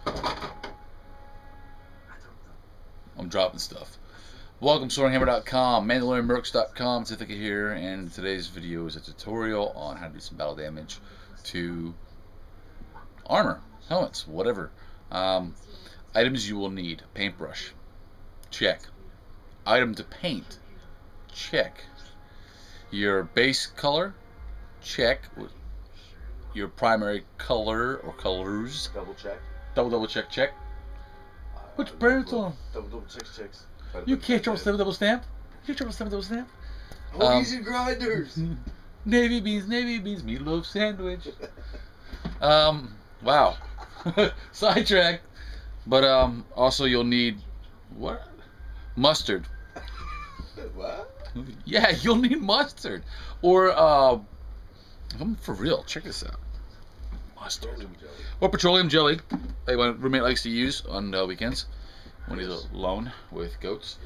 I'm dropping stuff. Welcome to SwordandHammer.com, MandalorianMercs.com, Sithika here, and today's video is a tutorial on how to do some battle damage to armor, helmets, whatever. Items you will need: paintbrush, check. Item to paint, check. Your base color, check. Your primary color or colors, double check. Double check, check. Put your parents on. Double checks. You can't triple stamp double stamp. You triple stamp double stamp. Hoagies and grinders. Navy beans, meatloaf sandwich. Wow. Sidetrack. But also you'll need what? Mustard. What? Yeah, you'll need mustard. Or I'm for real. Check this out. Mustard. Or petroleum jelly, like my roommate likes to use on weekends when he's alone with goats.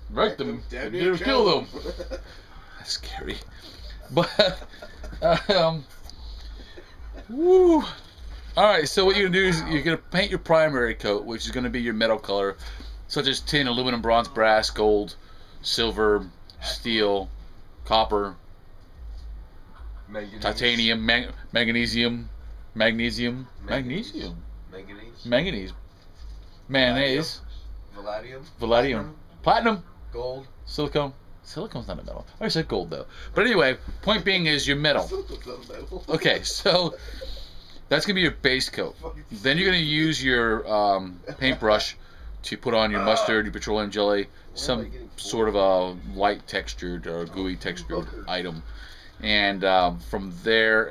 Rectum. Didn't kill them. That's scary. But woo. All right. So what you're gonna do is you're gonna paint your primary coat, which is gonna be your metal color, such as tin, aluminum, bronze, brass, gold, silver, steel, copper, titanium, magnesium, manganese, mayonnaise, palladium, platinum, gold, silicone. Silicone's not a metal. I said gold though. But anyway, point being is your metal. Okay, so that's gonna be your base coat. Then you're gonna use your paintbrush to put on your mustard, your petroleum jelly, some sort of a light textured or gooey textured item. And from there,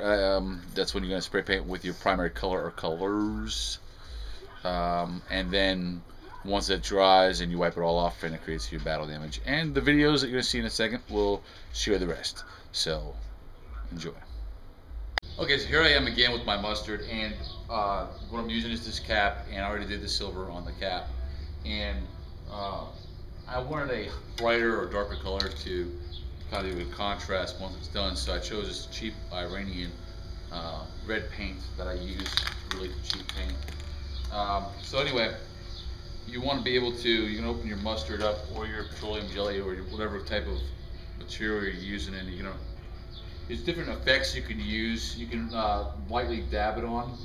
that's when you're going to spray paint with your primary color or colors. And then once it dries and you wipe it all off, and it creates your battle damage. And the videos that you're going to see in a second will show the rest. So, enjoy. Okay, so here I am again with my mustard. And what I'm using is this cap. And I already did the silver on the cap. And I wanted a brighter or darker color to kind of do a contrast once it's done, so I chose this cheap Iranian red paint that I use, really cheap paint. So anyway, you want to be able to, you can open your mustard up or your petroleum jelly or whatever type of material you're using, and you know, there's different effects you can use. You can lightly dab it on.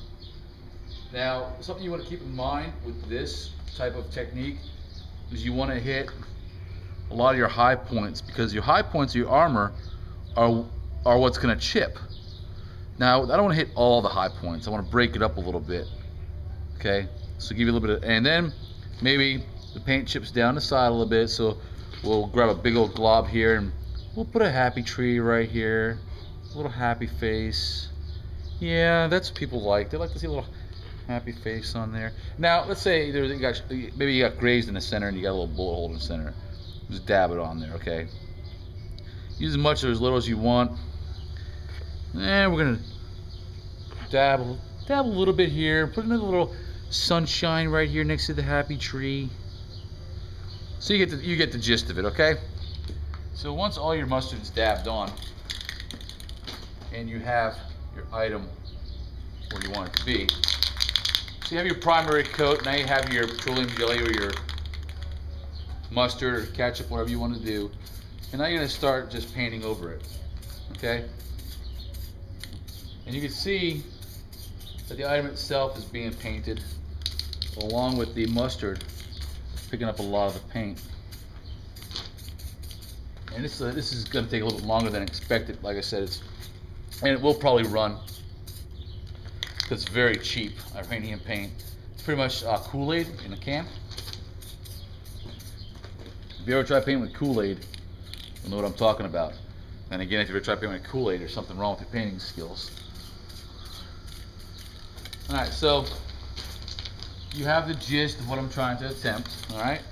Now, something you want to keep in mind with this type of technique is you want to hit a lot of your high points, because your high points of your armor are what's going to chip. Now, I don't want to hit all the high points. I want to break it up a little bit. Okay, so give you a little bit of, and then maybe the paint chips down the side a little bit. So we'll grab a big old glob here and we'll put a happy tree right here, a little happy face. Yeah, that's what people like. They like to see a little happy face on there. Now, let's say maybe you got grazed in the center and you got a little bullet hole in the center. Just dab it on there, okay? Use as much or as little as you want. And we're gonna dab a little bit here. Put another little sunshine right here next to the happy tree. So you get the gist of it, okay? So once all your mustard is dabbed on, and you have your item where you want it to be, so you have your primary coat. Now you have your petroleum jelly or your mustard or ketchup, whatever you want to do, and now you're going to start just painting over it, okay? And you can see that the item itself is being painted along with the mustard picking up a lot of the paint. And this is going to take a little bit longer than expected. Like I said, and it will probably run because it's very cheap Iranian paint. It's pretty much Kool-Aid in a can. If you ever try painting with Kool-Aid, you'll know what I'm talking about. And again, if you ever try painting with Kool-Aid, there's something wrong with your painting skills. Alright, so you have the gist of what I'm trying to attempt. Alright,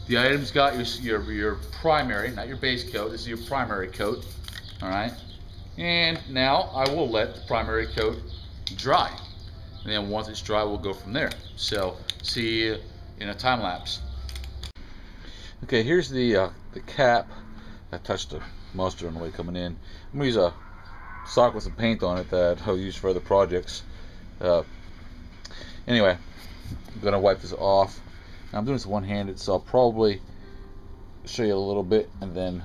the item's got your primary, not your base coat. This is your primary coat. Alright, and now I will let the primary coat dry. And then once it's dry, we'll go from there. So, see you in a time lapse. Okay, here's the cap. I touched the mustard on the way coming in. I'm gonna use a sock with some paint on it that I'll use for other projects. Anyway, I'm gonna wipe this off. Now, I'm doing this one-handed, so I'll probably show you a little bit, and then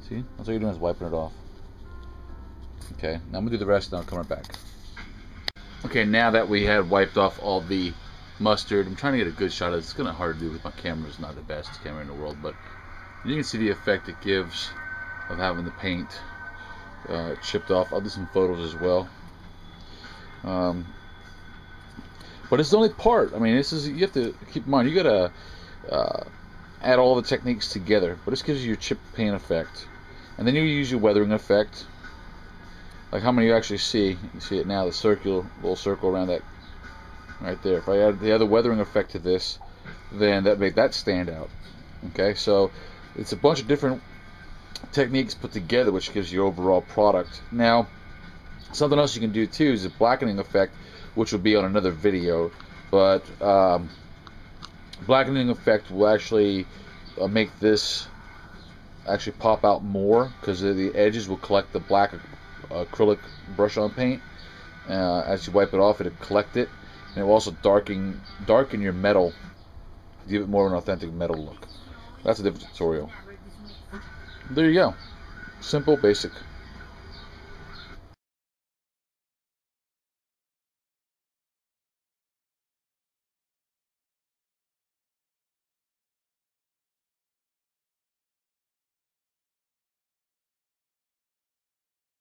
see, that's all you're doing is wiping it off. Okay, now I'm gonna do the rest, and I'll come right back. Okay, now that we had wiped off all the mustard, I'm trying to get a good shot of it. It's kind of hard to do with my camera. It's not the best camera in the world, but you can see the effect it gives of having the paint chipped off. I'll do some photos as well. But it's the only part. I mean, this is, you have to keep in mind, you gotta add all the techniques together. But this gives you your chip paint effect, and then you use your weathering effect. Like how many you actually see? You see it now, the circular little circle around that right there. If I add the other weathering effect to this, then that made that stand out. Okay, so it's a bunch of different techniques put together, which gives you your overall product. Now, something else you can do too is a blackening effect, which will be on another video. But blackening effect will actually make this actually pop out more, because the edges will collect the black acrylic brush on paint. As you wipe it off, it'll collect it, and it will also darken your metal, give it more of an authentic metal look. That's a different tutorial. There you go. Simple, basic.